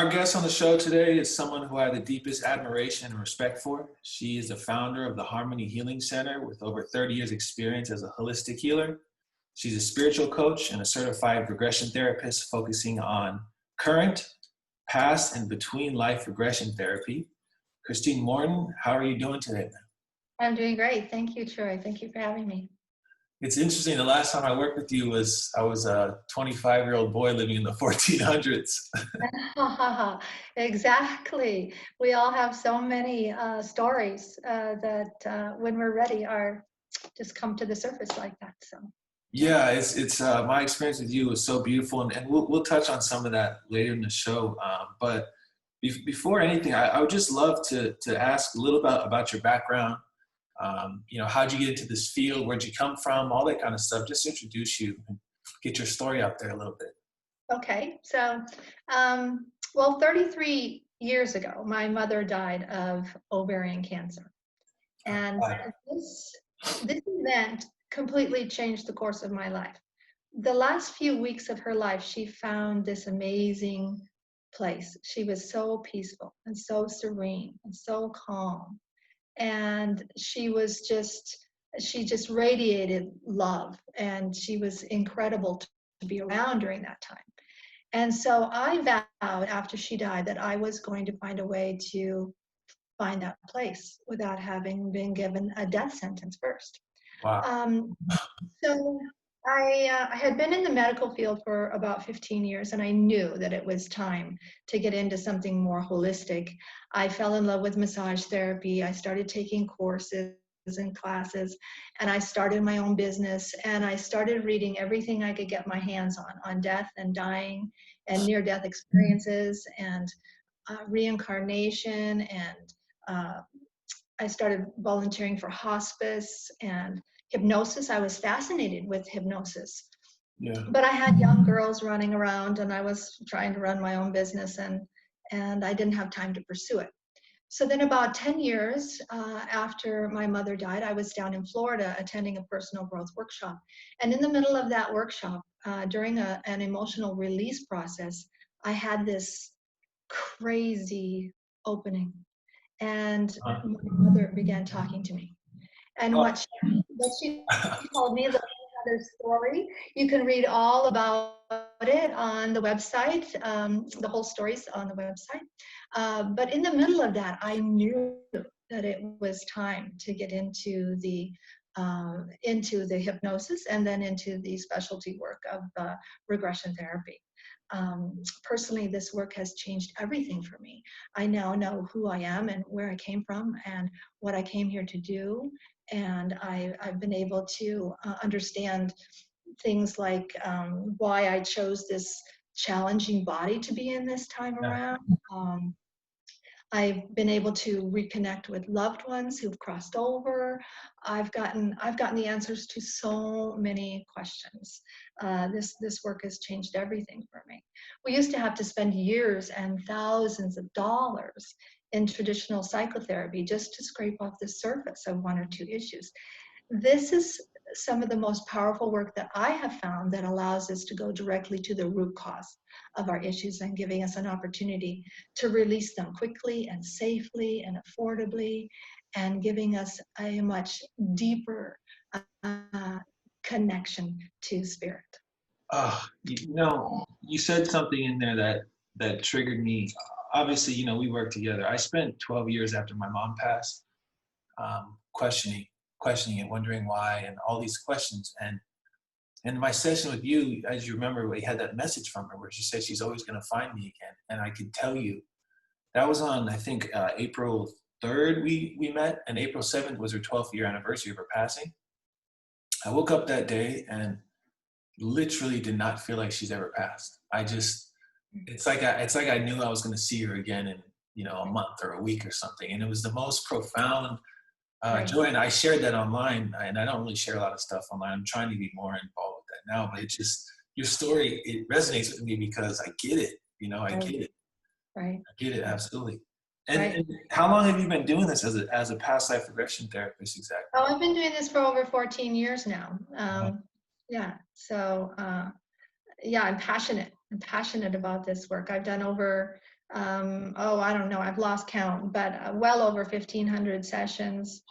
Our guest on the show today is someone who I have the deepest admiration and respect for. She is the founder of the Harmony Healing Center with over 30 years experience as a holistic healer. She's a spiritual coach and a certified regression therapist focusing on current, past, and between life regression therapy. Kristine Morton, how are you doing today, man? I'm doing great. Thank you, Troy. Thank you for having me. It's interesting. The last time I worked with you I was a 25-year-old boy living in the 1400s. Exactly. We all have so many stories that when we're ready are just come to the surface like that. So Yeah, it's my experience with you was so beautiful, and we'll touch on some of that later in the show. But before anything, I would just love to ask a little about your background. How'd you get into this field? Where'd you come from? All that kind of stuff. Just introduce you and get your story out there a little bit. okay. So well, 33 years ago, my mother died of ovarian cancer, and this event completely changed the course of my life. The last few weeks of her life, she found this amazing place. She was so peaceful and so serene and so calm. And she just radiated love. And she was incredible to be around during that time. And so I vowed after she died that I was going to find a way to find that place without having been given a death sentence first. Wow. So I had been in the medical field for about 15 years, and I knew that it was time to get into something more holistic. I fell in love with massage therapy. I started taking courses and classes, and I started my own business, and I started reading everything I could get my hands on death and dying and near-death experiences and reincarnation, and I started volunteering for hospice and hypnosis. I was fascinated with hypnosis. Yeah. But I had young girls running around, and I was trying to run my own business, and I didn't have time to pursue it. So then about 10 years after my mother died, I was down in Florida attending a personal growth workshop. And in the middle of that workshop, during an emotional release process, I had this crazy opening. And my mother began talking to me. And what she told me, the other story, you can read all about it on the website. The whole story's on the website. But in the middle of that, I knew that it was time to get into the hypnosis and then into the specialty work of regression therapy. Personally, this work has changed everything for me. I now know who I am and where I came from and what I came here to do. And I've been able to understand things like why I chose this challenging body to be in this time around. I've been able to reconnect with loved ones who've crossed over. I've gotten the answers to so many questions. This work has changed everything for me. We used to have to spend years and thousands of dollars in traditional psychotherapy just to scrape off the surface of one or two issues. This is some of the most powerful work that I have found that allows us to go directly to the root cause of our issues and giving us an opportunity to release them quickly and safely and affordably, and giving us a much deeper connection to spirit. You said something in there that triggered me. Obviously, we worked together. I spent 12 years after my mom passed, questioning and wondering why and all these questions. And in my session with you, as you remember, we had that message from her where she said she's always going to find me again. And I could tell you that was on, I think, April 3rd we met, and April 7th was her 12th year anniversary of her passing. I woke up that day and literally did not feel like she's ever passed. It's like I knew I was going to see her again in a month or a week or something. And it was the most profound joy. And I shared that online, and I don't really share a lot of stuff online. I'm trying to be more involved with that now, but it just, your story, it resonates with me because I get it. I get it. Right. I get it, absolutely. And how long have you been doing this as a past life regression therapist exactly? Oh, I've been doing this for over 14 years now. Yeah. So, I'm passionate. I'm passionate about this work. I've done over I don't know, I've lost count, but well over 1,500 sessions.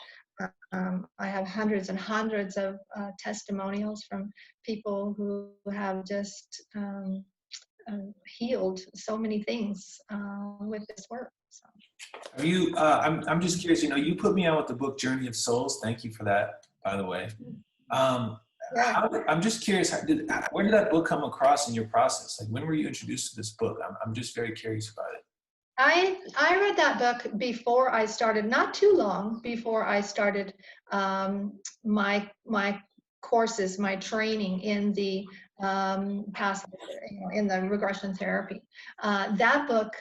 I have hundreds and hundreds of testimonials from people who have just healed so many things with this work. So. Are you, I'm just curious, you put me on with the book Journey of Souls. Thank you for that, by the way. Yeah. I'm just curious, where did that book come across in your process? Like, when were you introduced to this book? I'm just very curious about it. I read that book before I started, not too long before I started my courses, my training in the past, in the regression therapy. That book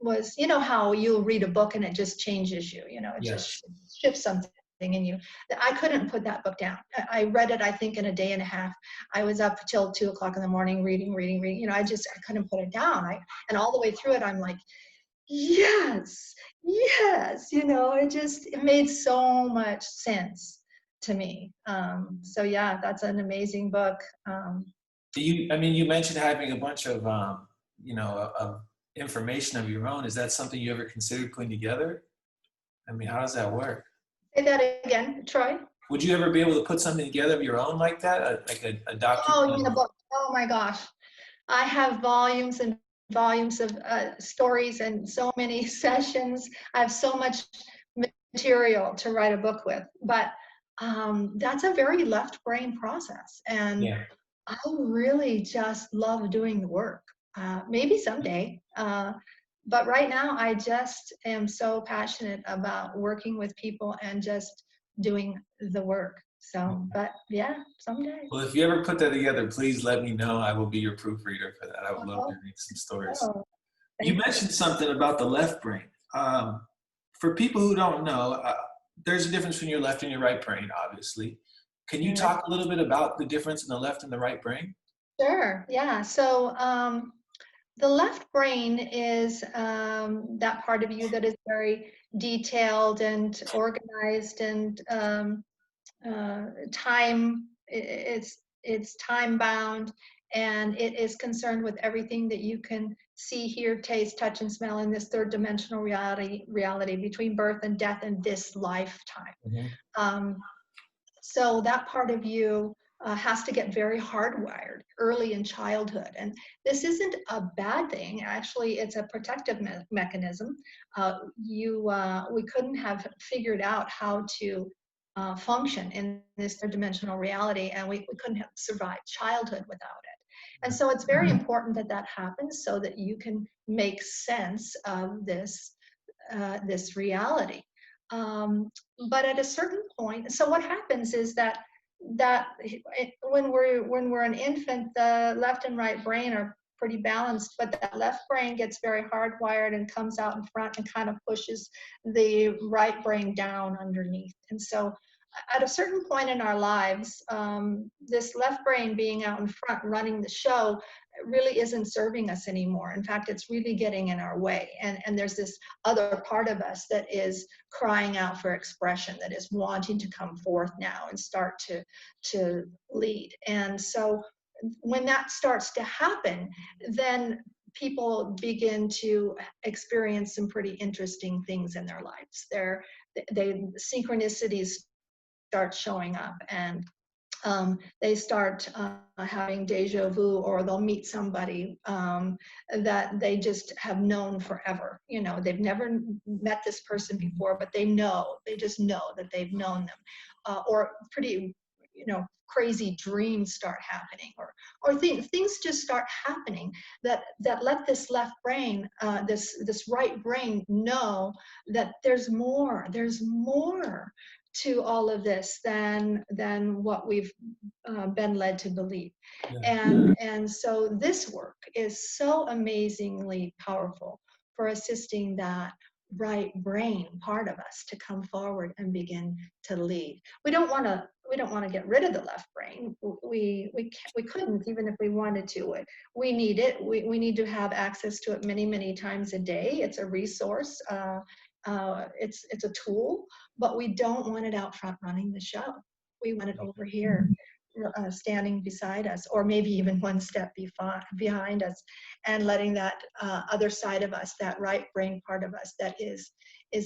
was, how you'll read a book and it just changes you, it Yes. just shifts something in you. I couldn't put that book down. I read it, I think, in a day and a half. I was up till 2:00 in the morning reading. I couldn't put it down. And all the way through it, I'm like, yes, it made so much sense to me. So yeah, that's an amazing book. You mentioned having a bunch of, of information of your own. Is that something you ever considered putting together? How does that work? Say that again, Troy. Would you ever be able to put something together of your own like that, like a document? Oh, you mean a book? Oh my gosh, I have volumes and volumes of stories and so many sessions. I have so much material to write a book with, but that's a very left brain process, and Yeah. I really just love doing the work. Maybe someday, but right now I just am so passionate about working with people and just doing the work. So, but yeah, someday. Well, if you ever put that together, please let me know. I will be your proofreader for that. I would love Oh, to read some stories. oh, You thank you. mentioned something about the left brain. For people who don't know, there's a difference between your left and your right brain, obviously. Can you talk a little bit about the difference in the left and the right brain? Sure. Yeah. So the left brain is that part of you that is very detailed and organized and it's time bound, and it is concerned with everything that you can see, hear, taste, touch, and smell in this third dimensional reality between birth and death in this lifetime. Mm-hmm. So that part of you has to get very hardwired early in childhood. And this isn't a bad thing. Actually, it's a protective mechanism. We couldn't have figured out how to function in this third dimensional reality, and we couldn't have survived childhood without it. And so it's very important that that happens so that you can make sense of this reality. But at a certain point, so what happens is that when we're an infant, the left and right brain are pretty balanced, but that left brain gets very hardwired and comes out in front and kind of pushes the right brain down underneath. And so at a certain point in our lives, this left brain being out in front running the show really isn't serving us anymore. In fact, it's really getting in our way. And there's this other part of us that is crying out for expression, that is wanting to come forth now and start to lead. And so when that starts to happen, then people begin to experience some pretty interesting things in their lives. Synchronicities start showing up, and they start having deja vu, or they'll meet somebody that they just have known forever. They've never met this person before, but they just know that they've known them. Or pretty, crazy dreams start happening, or things just start happening that let this left brain, this right brain know that there's more to all of this than what we've been led to believe. Yeah. And so this work is so amazingly powerful for assisting that right brain part of us to come forward and begin to lead. We don't want to get rid of the left brain. We couldn't, even if we wanted to. We need it. We need to have access to it many times a day. It's a resource. It's a tool, but we don't want it out front running the show. We want it over here standing beside us, or maybe even one step behind us, and letting that other side of us, that right brain part of us that is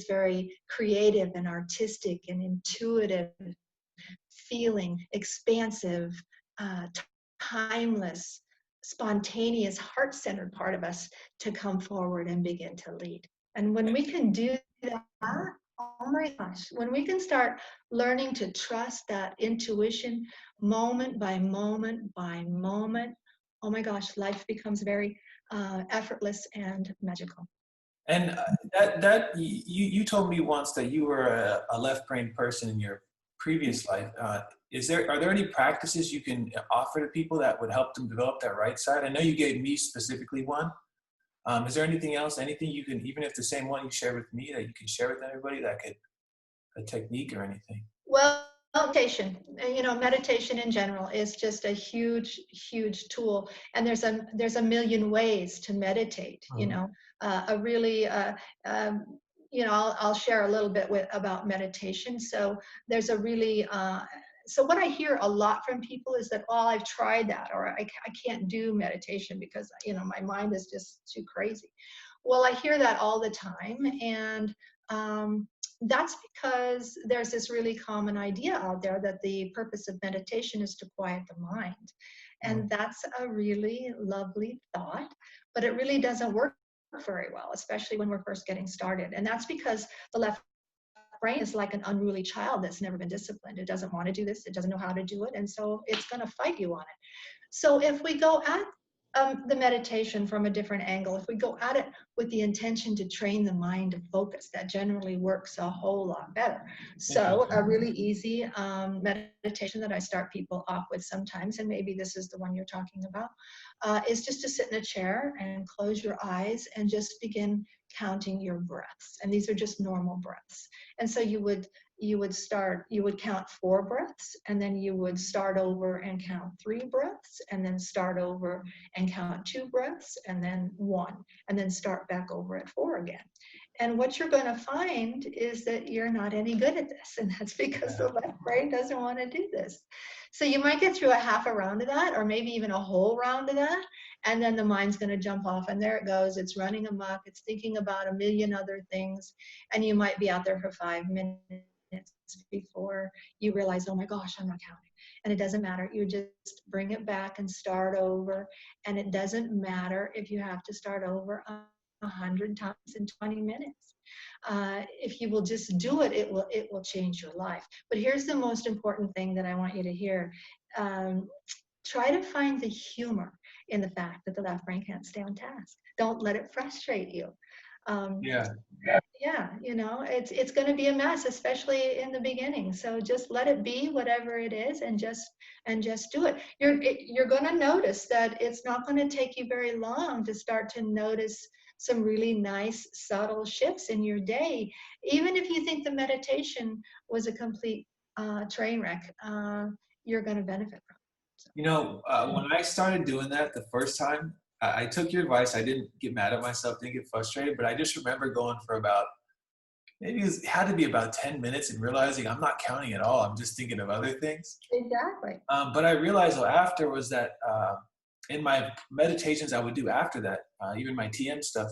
very creative and artistic and intuitive, feeling, expansive, uh, timeless, spontaneous, heart-centered part of us to come forward and begin to lead. And when we can do that, oh my gosh, when we can start learning to trust that intuition moment by moment by moment, oh my gosh, life becomes very effortless and magical. And you told me once that you were a left brain person in your previous life. Are there any practices you can offer to people that would help them develop that right side? I know you gave me specifically one. Is there anything else, anything you can, even if the same one you share with me, that you can share with everybody, that could, a technique or anything? Well, meditation, meditation in general is just a huge, huge tool. And there's a million ways to meditate, a really, I'll share a little bit about meditation. So there's a really, so what I hear a lot from people is that, oh, I've tried that, or I can't do meditation because, my mind is just too crazy. Well, I hear that all the time. And that's because there's this really common idea out there that the purpose of meditation is to quiet the mind. And that's a really lovely thought, but it really doesn't work very well, especially when we're first getting started. And that's because the left brain is like an unruly child that's never been disciplined. It doesn't want to do this. It doesn't know how to do it. And so it's going to fight you on it. So if we go at the meditation from a different angle, if we go at it with the intention to train the mind to focus, that generally works a whole lot better. So a really easy meditation that I start people off with sometimes, and maybe this is the one you're talking about, is just to sit in a chair and close your eyes and just begin counting your breaths. And these are just normal breaths. And so you would count 4 breaths, and then you would start over and count 3 breaths, and then start over and count 2 breaths, and then 1, and then start back over at 4 again. And what you're going to find is that you're not any good at this, and that's because the left brain doesn't want to do this. So you might get through a half a round of that, or maybe even a whole round of that, and then the mind's going to jump off, and there it goes. It's running amok. It's thinking about a million other things, and you might be out there for 5 minutes before you realize, oh my gosh, I'm not counting. And it doesn't matter. You just bring it back and start over. And it doesn't matter if you have to start over 100 times in 20 minutes. If you will just do it, it will change your life. But here's the most important thing that I want you to hear. Try to find the humor in the fact that the left brain can't stay on task. Don't let it frustrate you. Yeah, it's going to be a mess, especially in the beginning. So just let it be whatever it is, and just do it. You're going to notice that it's not going to take you very long to start to notice some really nice, subtle shifts in your day. Even if you think the meditation was a complete train wreck, you're going to benefit from it. So. When I started doing that the first time, I took your advice. I didn't get mad at myself, didn't get frustrated, but I just remember going for it had to be about 10 minutes and realizing I'm not counting at all. I'm just thinking of other things. Exactly. But I realized after was that in my meditations I would do after that, even my TM stuff,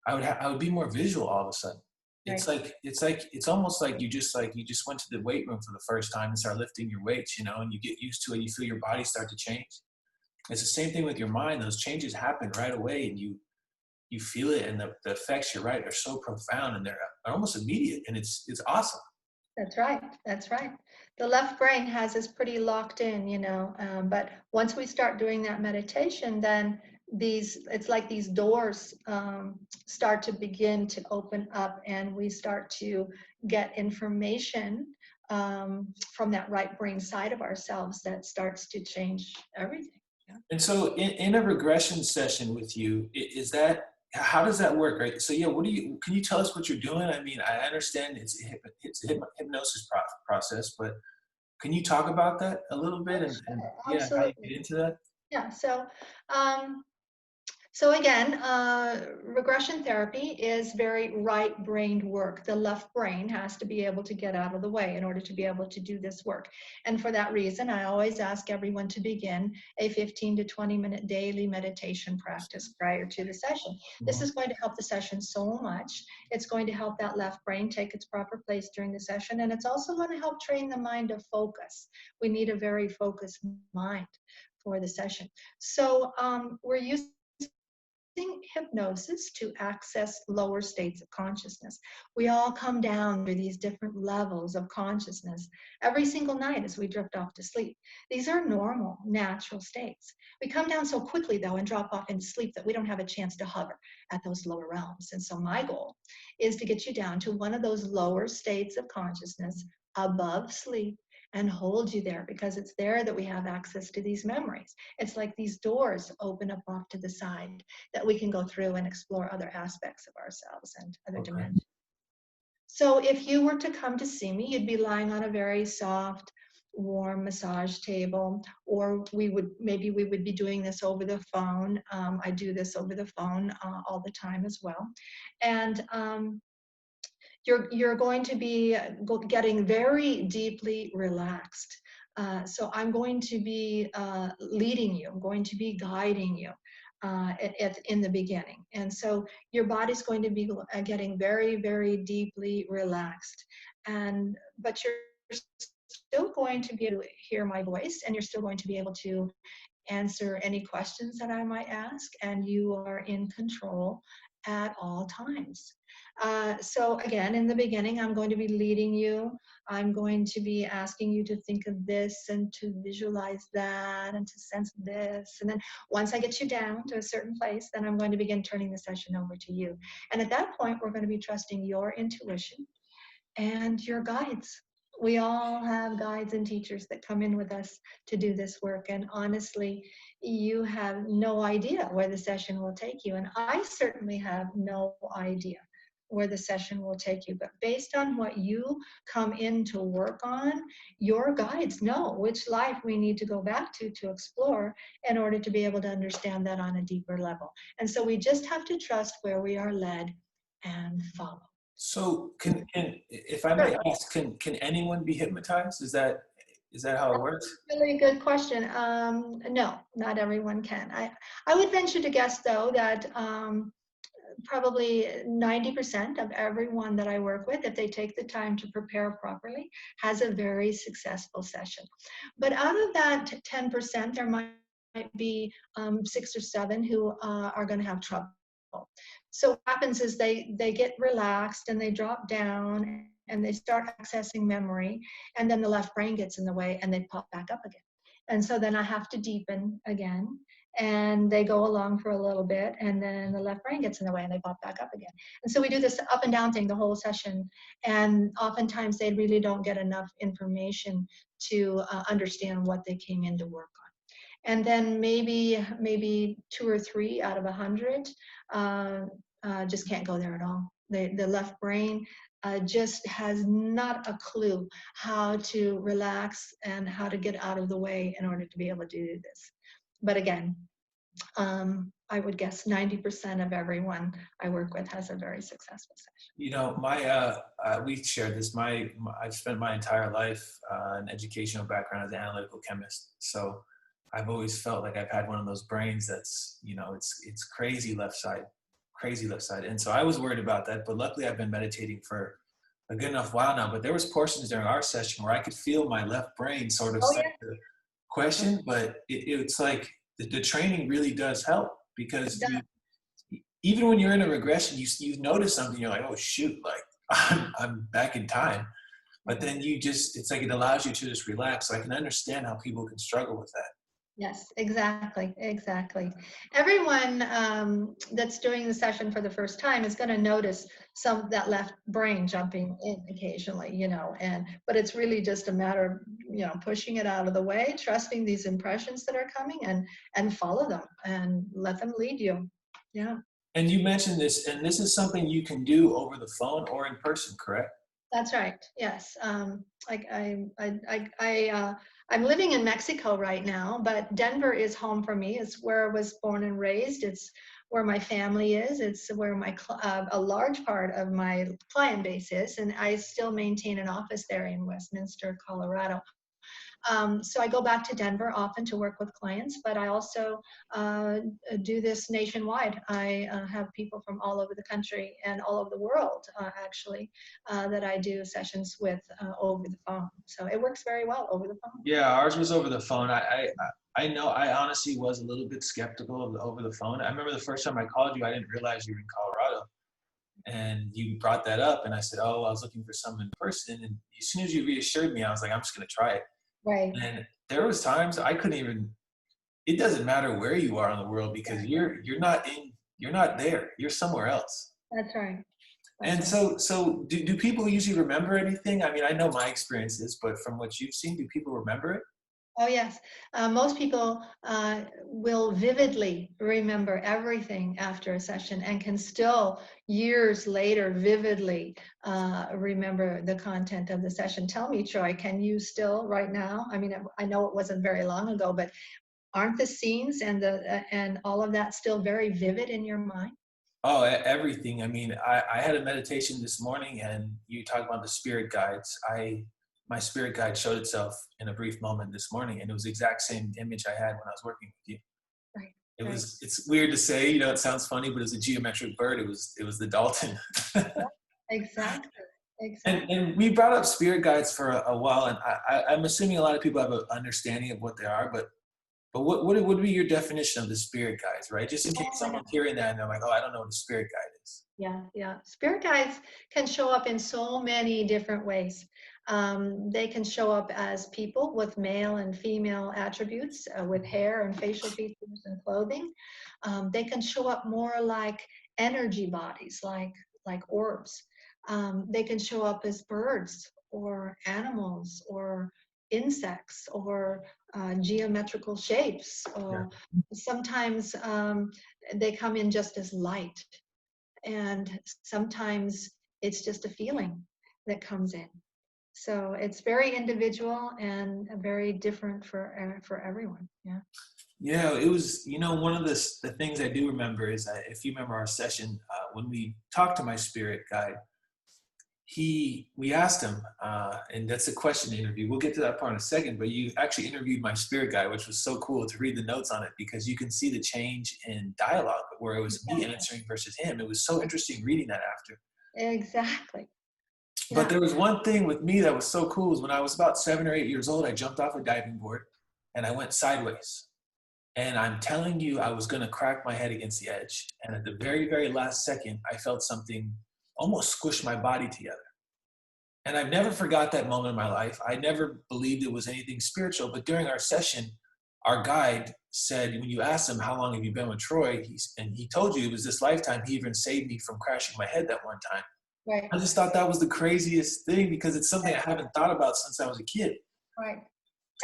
I would be more visual all of a sudden. Right. It's almost like you just went to the weight room for the first time and start lifting your weights, and you get used to it. You feel your body start to change. It's the same thing with your mind. Those changes happen right away, and you feel it, and the effects, you're right, are so profound, and they're almost immediate, and it's awesome. That's right. The left brain has us pretty locked in, but once we start doing that meditation, then it's like these doors start to begin to open up, and we start to get information from that right brain side of ourselves that starts to change everything. Yeah. And so in a regression session with you, how does that work? Right. So yeah, can you tell us what you're doing? I mean, I understand it's a hypnosis process, but can you talk about that a little bit and how you get into that? Yeah. So again, regression therapy is very right-brained work. The left brain has to be able to get out of the way in order to be able to do this work. And for that reason, I always ask everyone to begin a 15 to 20-minute daily meditation practice prior to the session. This Mhm. is going to help the session so much. It's going to help that left brain take its proper place during the session, and it's also going to help train the mind to focus. We need a very focused mind for the session. So we're using hypnosis to access lower states of consciousness. We all come down through these different levels of consciousness every single night as we drift off to sleep. These are normal, natural states. We come down so quickly, though, and drop off into sleep that we don't have a chance to hover at those lower realms. And so my goal is to get you down to one of those lower states of consciousness above sleep and hold you there, because it's there that we have access to these memories. It's like these doors open up off to the side that we can go through and explore other aspects of ourselves and other Okay. dimensions. So if you were to come to see me, you'd be lying on a very soft, warm massage table, or maybe we would be doing this over the phone. I do this over the phone all the time as well. And you're going to be getting very deeply relaxed. So I'm going to be leading you. I'm going to be guiding you in the beginning. And so your body's going to be getting very, very deeply relaxed. But you're still going to be able to hear my voice, and you're still going to be able to answer any questions that I might ask, and you are in control at all times. So again, in the beginning, I'm going to be leading you. I'm going to be asking you to think of this and to visualize that and to sense this. And then once I get you down to a certain place, then I'm going to begin turning the session over to you. And at that point, we're going to be trusting your intuition and your guides. We all have guides and teachers that come in with us to do this work. And honestly, you have no idea where the session will take you. And I certainly have no idea where the session will take you. But based on what you come in to work on, your guides know which life we need to go back to explore in order to be able to understand that on a deeper level. And so we just have to trust where we are led and follow. So if I may Sure. ask, can anyone be hypnotized? Is that how it works? Really good question. No, not everyone can. I would venture to guess, though, that probably 90% of everyone that I work with, if they take the time to prepare properly, has a very successful session. But out of that 10%, there might be 6 or 7 who are going to have trouble. So what happens is they get relaxed and they drop down and they start accessing memory, and then the left brain gets in the way and they pop back up again. And so then I have to deepen again, and they go along for a little bit, and then the left brain gets in the way and they pop back up again. And so we do this up and down thing the whole session, and oftentimes they really don't get enough information to understand what they came in to work on. And then maybe 2 or 3 out of 100 just can't go there at all. The left brain just has not a clue how to relax and how to get out of the way in order to be able to do this. But again, I would guess 90% of everyone I work with has a very successful session. You know, we shared this. I've spent my entire life an educational background as an analytical chemist. So I've always felt like I've had one of those brains that's, it's crazy left side. And so I was worried about that, but luckily I've been meditating for a good enough while now. But there was portions during our session where I could feel my left brain sort of Oh start to question, but it's like the training really does help, because yeah, even when you're in a regression, you notice something, you're like, oh shoot, like I'm back in time. But then it's like it allows you to just relax. So I can understand how people can struggle with that. yes, exactly. Everyone that's doing the session for the first time is going to notice that left brain jumping in occasionally, but it's really just a matter of, pushing it out of the way, trusting these impressions that are coming, and follow them and let them lead you. Yeah. And you mentioned this, and this is something you can do over the phone or in person, correct? That's right. Yes. I'm living in Mexico right now, but Denver is home for me. It's where I was born and raised. It's where my family is. It's where a large part of my client base is, and I still maintain an office there in Westminster, Colorado. So I go back to Denver often to work with clients, but I also uh, do this nationwide. I have people from all over the country and all over the world, actually, that I do sessions with over the phone. So it works very well over the phone. Yeah, ours was over the phone. I know I honestly was a little bit skeptical of the over the phone. I remember the first time I called you, I didn't realize you were in Colorado. And you brought that up, and I said, "Oh, I was looking for someone in person." And as soon as you reassured me, I was like, "I'm just gonna try it." Right. And there was times I couldn't even. It doesn't matter where you are in the world because you're not there. You're somewhere else. That's right. That's And right. so do people usually remember anything? I mean, I know my experiences, but from what you've seen, do people remember it? Oh, yes. Most people will vividly remember everything after a session and can still, years later, vividly remember the content of the session. Tell me, Troy, can you still right now? I mean, I know it wasn't very long ago, but aren't the scenes and and all of that still very vivid in your mind? Oh, everything. I mean, I had a meditation this morning, and you talk about the spirit guides. My spirit guide showed itself in a brief moment this morning, and it was the exact same image I had when I was working with you. Right. It Right. was. It's weird to say, it sounds funny, but it was a geometric bird. It was the Dalton. Exactly. and Exactly. and we brought up spirit guides for a while, and I'm assuming a lot of people have an understanding of what they are, but what would be your definition of the spirit guides, right? Just in case Oh my God. someone's hearing that and they're like, oh, I don't know what a spirit guide is. Yeah, yeah. Spirit guides can show up in so many different ways. They can show up as people with male and female attributes, with hair and facial features and clothing. They can show up more like energy bodies, like orbs. They can show up as birds or animals or insects or geometrical shapes. Yeah. Or sometimes they come in just as light, and sometimes it's just a feeling that comes in. So it's very individual and very different for everyone. Yeah. Yeah, it was, one of the things I do remember is that if you remember our session, when we talked to my spirit guide, we asked him, and that's a question interview. We'll get to that part in a second, but you actually interviewed my spirit guide, which was so cool to read the notes on it because you can see the change in dialogue where it was me Exactly. answering versus him. It was so interesting reading that after. Exactly. But Yeah. there was one thing with me that was so cool is when I was about 7 or 8 years old, I jumped off a diving board and I went sideways. And I'm telling you, I was going to crack my head against the edge. And at the very, very last second, I felt something almost squish my body together. And I've never forgot that moment in my life. I never believed it was anything spiritual. But during our session, our guide said, when you asked him, how long have you been with Troy? And he told you it was this lifetime. He even saved me from crashing my head that one time. Right. I just thought that was the craziest thing because it's something I haven't thought about since I was a kid. Right.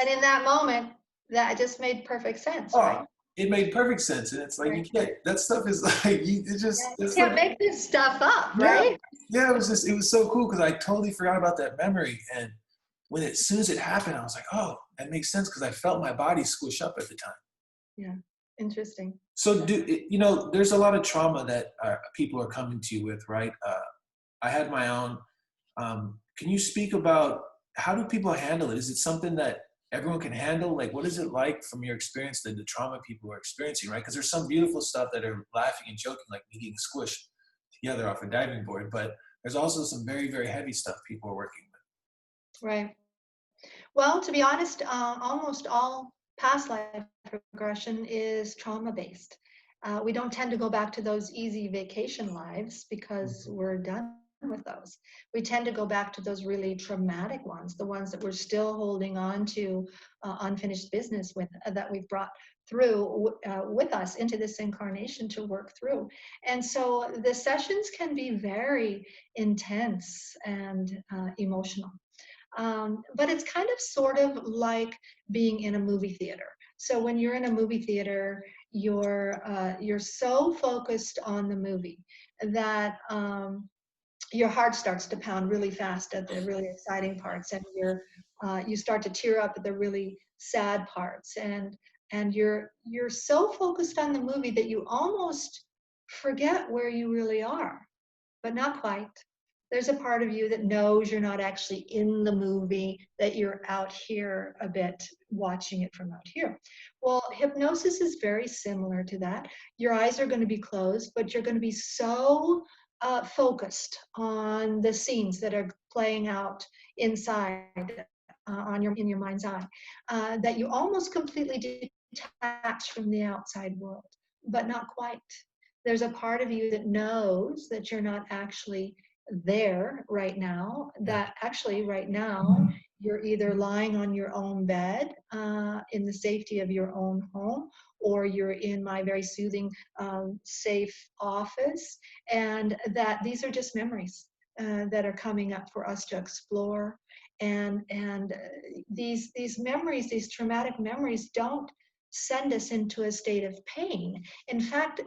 And in that moment, that just made perfect sense, Oh, right? it made perfect sense. And it's like, you Right. can't, that stuff is like, Yeah. You it's can't like, make this stuff up, yeah, right? yeah, it was so cool because I totally forgot about that memory. And as soon as it happened, I was like, oh, that makes sense because I felt my body squish up at the time. Yeah. Interesting. So, there's a lot of trauma that people are coming to you with, right? I had my own. Can you speak about how do people handle it? Is it something that everyone can handle? Like, what is it like from your experience, the trauma people are experiencing, right? Because there's some beautiful stuff that are laughing and joking, like me getting squished together off a diving board, but there's also some very, very heavy stuff people are working with. Right. Well, to be honest, almost all past life regression is trauma based. We don't tend to go back to those easy vacation lives because we're done with those. We tend to go back to those really traumatic ones, the ones that we're still holding on to unfinished business with, that we've brought through with us into this incarnation to work through. And so the sessions can be very intense and emotional. But it's kind of sort of like being in a movie theater. So when you're in a movie theater, you're so focused on the movie that your heart starts to pound really fast at the really exciting parts, and you start to tear up at the really sad parts, and you're so focused on the movie that you almost forget where you really are, but not quite. There's a part of you that knows you're not actually in the movie, that you're out here a bit watching it from out here. Well, hypnosis is very similar to that. Your eyes are going to be closed, but you're going to be so focused on the scenes that are playing out inside in your mind's eye that you almost completely detach from the outside world, but not quite. There's a part of you that knows that you're not actually there right now, Yeah. that actually right now you're either lying on your own bed in the safety of your own home, or you're in my very soothing, safe office, and that these are just memories that are coming up for us to explore. And these memories, these traumatic memories, don't send us into a state of pain. In fact,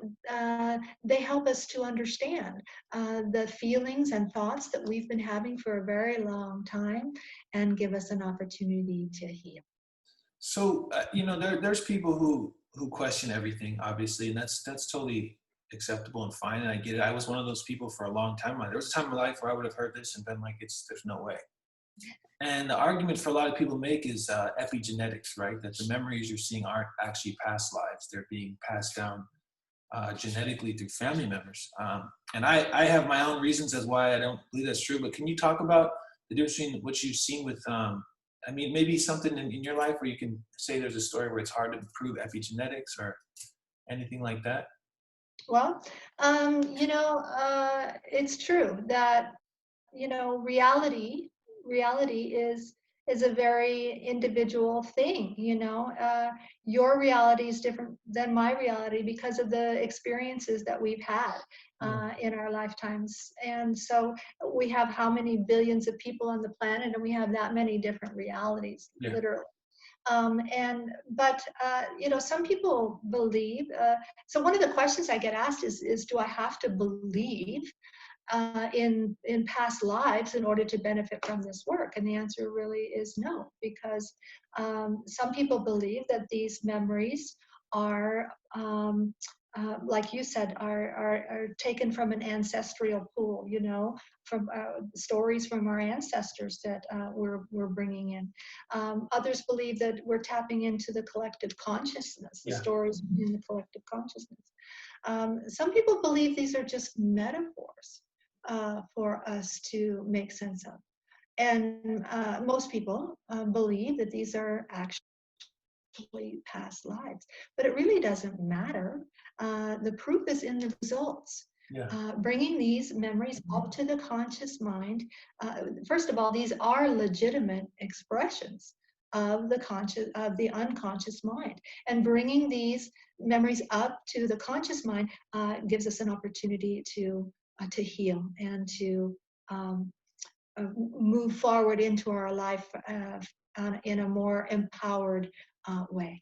they help us to understand the feelings and thoughts that we've been having for a very long time, and give us an opportunity to heal. So there's people who question everything, obviously, and that's totally acceptable and fine, and I get it. I was one of those people for a long time. There was a time in my life where I would have heard this and been like, there's no way. And the argument for a lot of people make is epigenetics, right? That the memories you're seeing aren't actually past lives; they're being passed down genetically through family members. And I have my own reasons as why I don't believe that's true. But can you talk about the difference between what you've seen with, I mean, maybe something in your life where you can say there's a story where it's hard to prove epigenetics or anything like that? Well, it's true that reality is a very individual thing. Your reality is different than my reality because of the experiences that we've had Yeah. in our lifetimes. And so we have how many billions of people on the planet, and we have that many different realities, Yeah. literally. Some people believe. So one of the questions I get asked is, do I have to believe in past lives in order to benefit from this work? And the answer really is no, because some people believe that these memories are, like you said, are taken from an ancestral pool, from stories from our ancestors that we're bringing in. Others believe that we're tapping into the collective consciousness, the Yeah. stories in the collective consciousness. Some people believe these are just metaphors for us to make sense of. And most people believe that these are actually past lives. But it really doesn't matter. The proof is in the results. Yeah. Bringing these memories up to the conscious mind. First of all, these are legitimate expressions of the unconscious mind, and bringing these memories up to the conscious mind gives us an opportunity to heal and to move forward into our life in a more empowered way.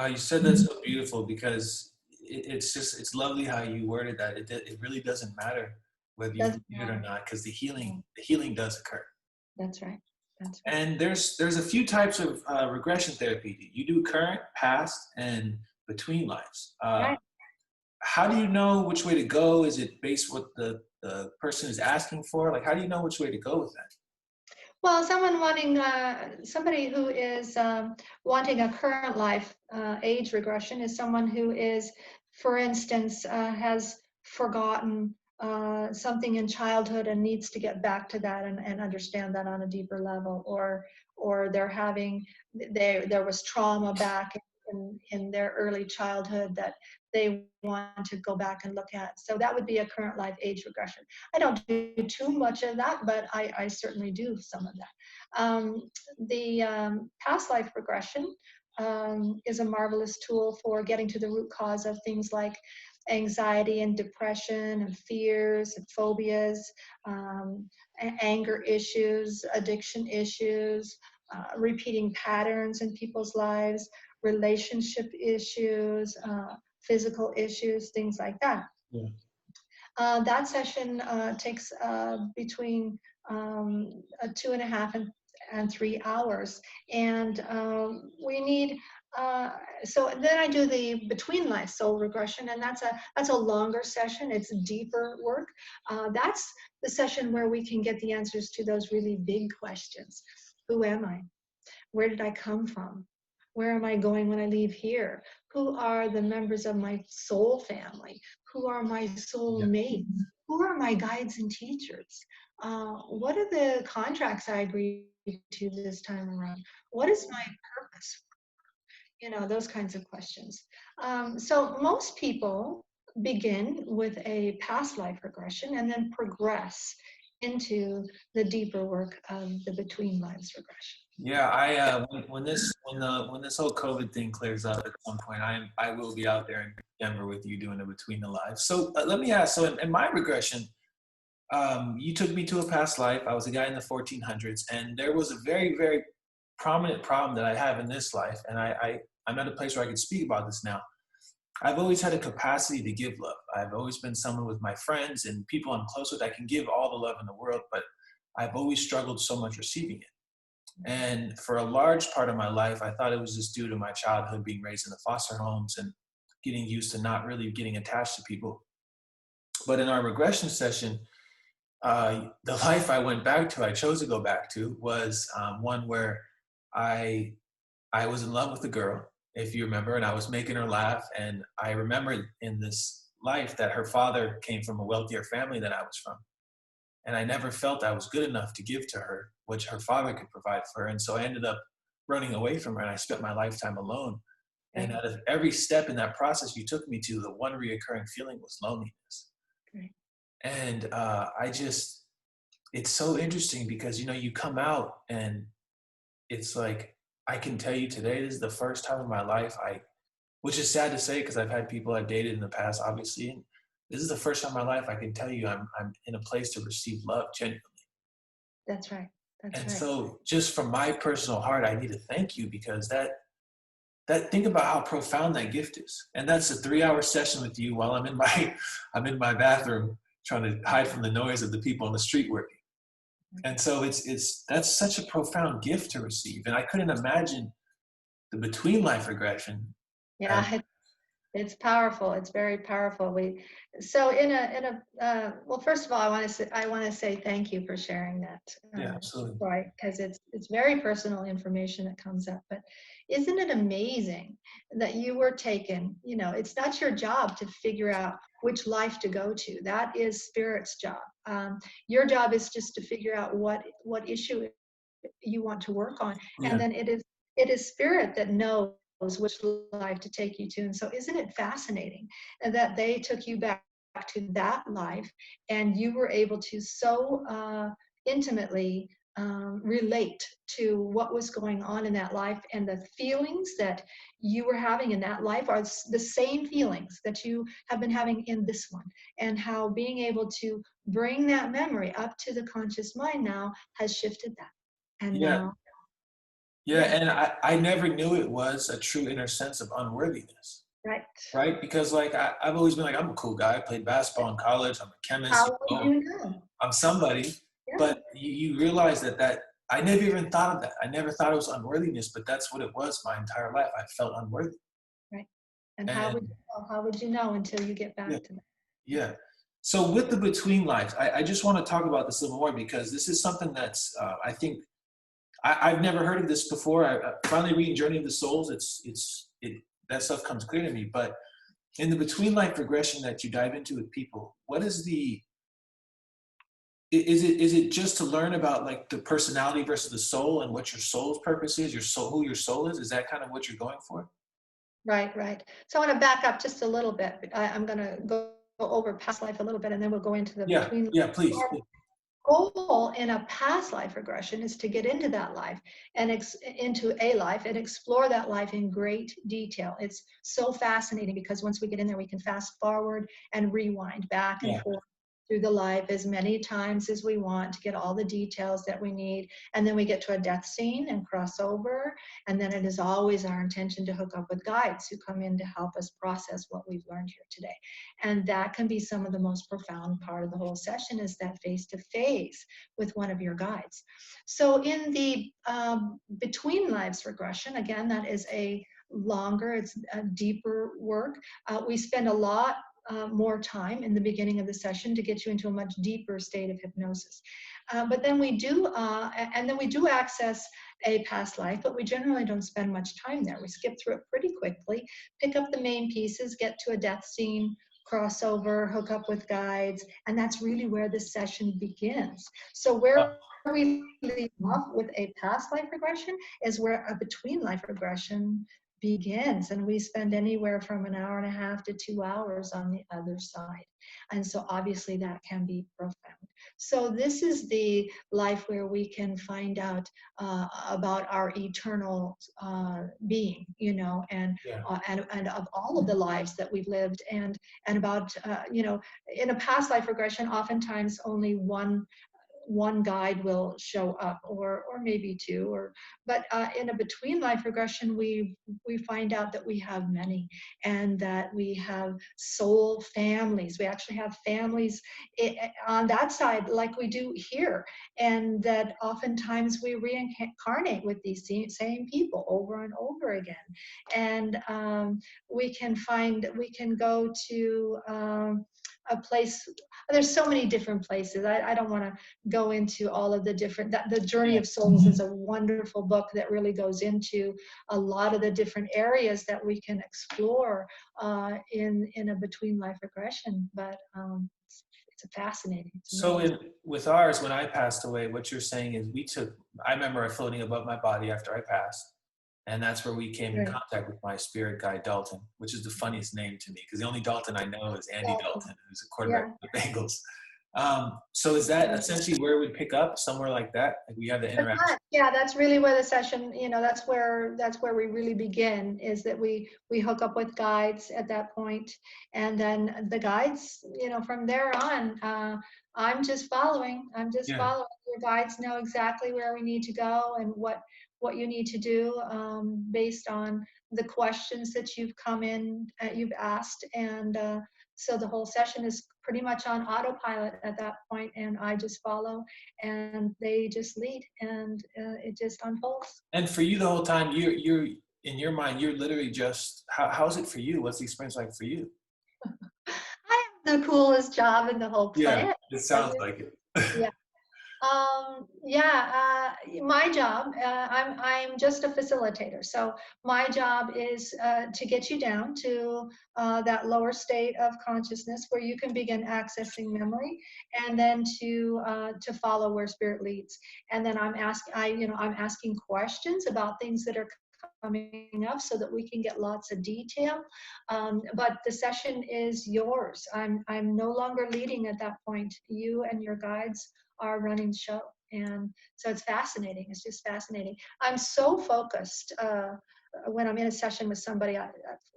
You said that so beautiful because it's lovely how you worded that. It really doesn't matter whether you Doesn't believe it or matter. not, because the healing does occur. That's right. That's right. And there's a few types of regression therapy. You do current, past, and between lives. Right. How do you know which way to go? Is it based what the person is asking for? Like, how do you know which way to go with that? Well, somebody who is wanting a current life age regression is someone who is, for instance, has forgotten something in childhood and needs to get back to that and understand that on a deeper level, or there was trauma back in their early childhood that they want to go back and look at. So that would be a current life age regression. I don't do too much of that, but I certainly do some of that. The past life regression is a marvelous tool for getting to the root cause of things like anxiety and depression and fears and phobias, anger issues, addiction issues, repeating patterns in people's lives, relationship issues, physical issues, things like that. Yeah. That session takes between 2.5 and 3 hours, and we need So then I do the between life soul regression, and that's a longer session. It's deeper work. That's the session where we can get the answers to those really big questions. Who am I? Where did I come from? Where am I going when I leave here? Who are the members of my soul family? Who are my soul Yeah. mates? Who are my guides and teachers? What are the contracts I agreed to this time around? What is my purpose? Those kinds of questions. So most people begin with a past life regression and then progress into the deeper work of the between lives regression. Yeah, when this whole COVID thing clears up at some point, I will be out there in Denver with you doing it between the lives. So let me ask. So in my regression, you took me to a past life. I was a guy in the 1400s, and there was a very, very prominent problem that I have in this life, and I'm at a place where I can speak about this now. I've always had a capacity to give love. I've always been someone with my friends and people I'm close with. I can give all the love in the world, but I've always struggled so much receiving it. And for a large part of my life, I thought it was just due to my childhood being raised in the foster homes and getting used to not really getting attached to people. But in our regression session, the life I chose to go back to, was one where I I was in love with a girl, if you remember, and I was making her laugh. And I remembered in this life that her father came from a wealthier family than I was from. And I never felt I was good enough to give to her, which her father could provide for her. And so I ended up running away from her, and I spent my lifetime alone. And Right. out of every step in that process you took me to, the one reoccurring feeling was loneliness. Right. And it's so interesting because, you come out and it's like, I can tell you today, this is the first time in my life which is sad to say because I've had people I've dated in the past, obviously. And this is the first time in my life I can tell you I'm in a place to receive love genuinely. That's right. That's And right. so just from my personal heart, I need to thank you because think about how profound that gift is. And that's a 3-hour session with you while I'm in my bathroom trying to hide from the noise of the people on the street working. And so that's such a profound gift to receive. And I couldn't imagine the between life regression. Yeah, it's powerful. It's very powerful. So well, first of all, I want to say thank you for sharing that, Yeah, absolutely. right? Because it's very personal information that comes up. But isn't it amazing that you were taken? It's not your job to figure out which life to go to. That is spirit's job. Your job is just to figure out what issue you want to work on, and Yeah. then it is spirit that knows which life to take you to. And so isn't it fascinating that they took you back to that life, and you were able to so intimately relate to what was going on in that life, and the feelings that you were having in that life are the same feelings that you have been having in this one, and how being able to bring that memory up to the conscious mind now has shifted that. And Yeah. now, Yeah. yeah, And I never knew it was a true inner sense of unworthiness. right. Right. Because like I've always been like, I'm a cool guy. I played basketball in college. I'm a chemist. How would you know? I'm somebody. Yeah, But you realize that I never even thought of that. I never thought it was unworthiness, but that's what it was my entire life. I felt unworthy. right. And how would And you know? How would you know until you get yeah, back to that? yeah. So with the between lives, I just want to talk about this a little more because this is something that's I think I've never heard of this before. I finally reading Journey of the Souls. That stuff comes clear to me. But in the between life regression that you dive into with people, what is is it just to learn about like the personality versus the soul and what your soul's purpose is, your soul, who your soul is? Is that kind of what you're going for? Right, right. So I want to back up just a little bit. I'm going to go over past life a little bit, and then we'll go into the Yeah, between. yeah, please. Goal in a past life regression is to get into that life and into a life and explore that life in great detail. It's so fascinating because once we get in there, we can fast forward and rewind back and Yeah, forth through the life as many times as we want to get all the details that we need. And then we get to a death scene and cross over. And then it is always our intention to hook up with guides who come in to help us process what we've learned here today. And that can be some of the most profound part of the whole session, is that face-to-face with one of your guides. So in the between lives regression, again, that is a longer. It's a deeper work. We spend a lot more time in the beginning of the session to get you into a much deeper state of hypnosis. But then we do, and then we do access a past life, but we generally don't spend much time there. We skip through it pretty quickly, pick up the main pieces, get to a death scene, crossover, hook up with guides, and that's really where the session begins. So where we leave off with a past life regression is where a between life regression begins, and we spend anywhere from an hour and a half to 2 hours on the other side. And so obviously that can be profound. So this is the life where we can find out about our eternal being, you know, Yeah. and of all of the lives that we've lived, and about you know, in a past life regression, oftentimes only one guide will show up, or maybe two, but in a between life regression, we find out that we have many, and that we have soul families. We actually have families on that side like we do here, and that oftentimes we reincarnate with these same people over and over again. And we can go to a place. There's so many different places. I don't want to go into all of the different, the Journey of Souls is a wonderful book that really goes into a lot of the different areas that we can explore in a between life regression. But it's fascinating. It's So amazing. with ours, when I passed away, what you're saying is I remember floating above my body after I passed. And that's where we came in Right. contact with my spirit guide, Dalton, which is the funniest name to me because the only Dalton I know is Andy Dalton, who's a quarterback Yeah. for the Bengals. So is that essentially where we pick up, somewhere like that? Like we have the interaction? Yeah, that's really where the session, you know, that's where we really begin, is that we hook up with guides at that point, and then the guides, you know, from there on, I'm just following. Yeah. Your guides know exactly where we need to go and what you need to do, based on the questions that you've come in, you've asked, and so the whole session is pretty much on autopilot at that point, and I just follow, and they just lead, and it just unfolds. And for you the whole time, you're in your mind, you're literally just, how's it for you? What's the experience like for you? I have the coolest job in the whole Yeah, planet. it sounds like it. Yeah. My job, I'm just a facilitator. So my job is to get you down to that lower state of consciousness where you can begin accessing memory, and then to follow where spirit leads. And then I'm asking questions about things that are coming up so that we can get lots of detail. But the session is yours. I'm no longer leading at that point. You and your guides are running the show. And so it's fascinating. It's just fascinating. I'm so focused when I'm in a session with somebody.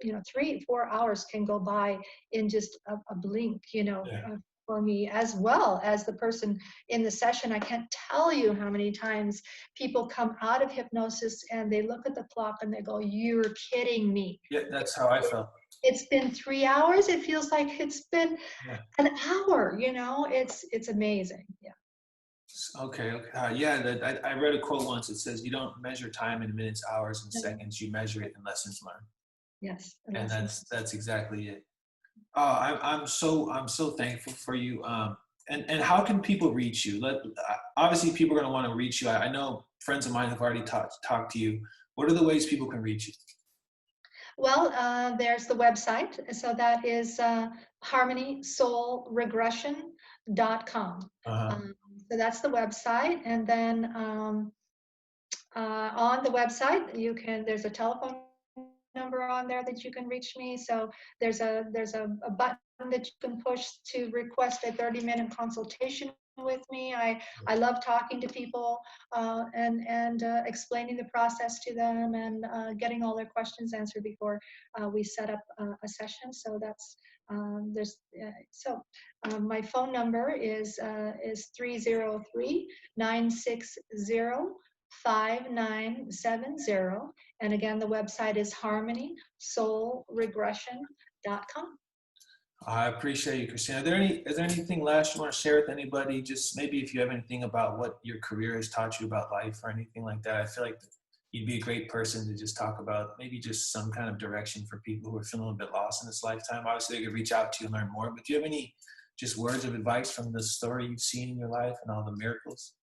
3-4 hours can go by in just a blink, Yeah. for me, as well as the person in the session. I can't tell you how many times people come out of hypnosis and they look at the clock and they go, "You're kidding me. Yeah, that's how I felt. It's been 3 hours. It feels like it's been Yeah. an hour." It's amazing. Yeah. Okay. Yeah, I read a quote once. It says, "You don't measure time in minutes, hours, and seconds. You measure it in lessons learned." Yes. And that's exactly it. I'm so thankful for you. And how can people reach you? Obviously, people are going to want to reach you. I know friends of mine have already talked to you. What are the ways people can reach you? Well, there's the website. So that is harmonysoulregression.com. Uh-huh. So that's the website. And then on the website, there's a telephone number on there that you can reach me. So there's a button that you can push to request a 30-minute consultation with me. I love talking to people and explaining the process to them, and getting all their questions answered before we set up a session. So that's my phone number is 303-960-5970. And again, the website is harmonysoulregression.com. I appreciate you, Kristine. Is there anything last you want to share with anybody? Just maybe if you have anything about what your career has taught you about life or anything like that. I feel like, you'd be a great person to just talk about maybe just some kind of direction for people who are feeling a bit lost in this lifetime. Obviously, they could reach out to you and learn more, but do you have any just words of advice from the story you've seen in your life and all the miracles?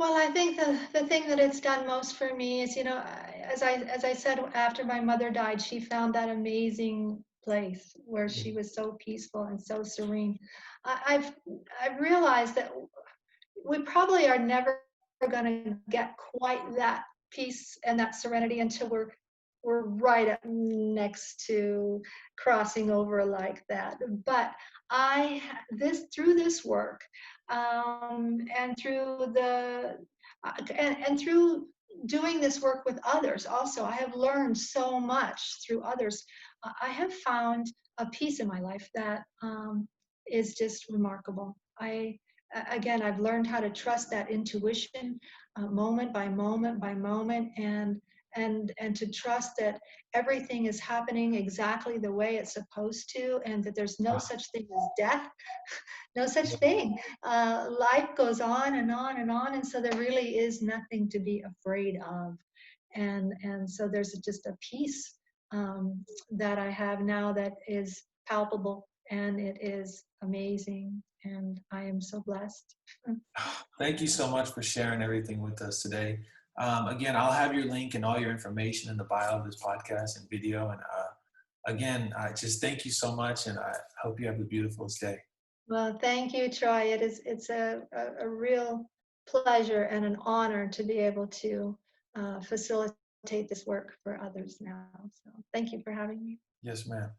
Well, I think the thing that it's done most for me is, as I said, after my mother died, she found that amazing place where she was so peaceful and so serene. I've realized that we probably are never going to get quite that peace and that serenity until we're right up next to crossing over like that. But this through this work, and through and through doing this work with others also, I have learned so much through others. I have found a peace in my life that is just remarkable. Again, I've learned how to trust that intuition, moment by moment by moment, and to trust that everything is happening exactly the way it's supposed to, and that there's no such thing as death, no such thing. Life goes on and on and on, and so there really is nothing to be afraid of, and so there's just a peace that I have now that is palpable, and it is amazing, and I am so blessed. Thank you so much for sharing everything with us today. Again, I'll have your link and all your information in the bio of this podcast and video. And again, I just thank you so much, and I hope you have the beautifulest day. Well, thank you, Troy. It's a real pleasure and an honor to be able to facilitate this work for others now. So thank you for having me. Yes, ma'am.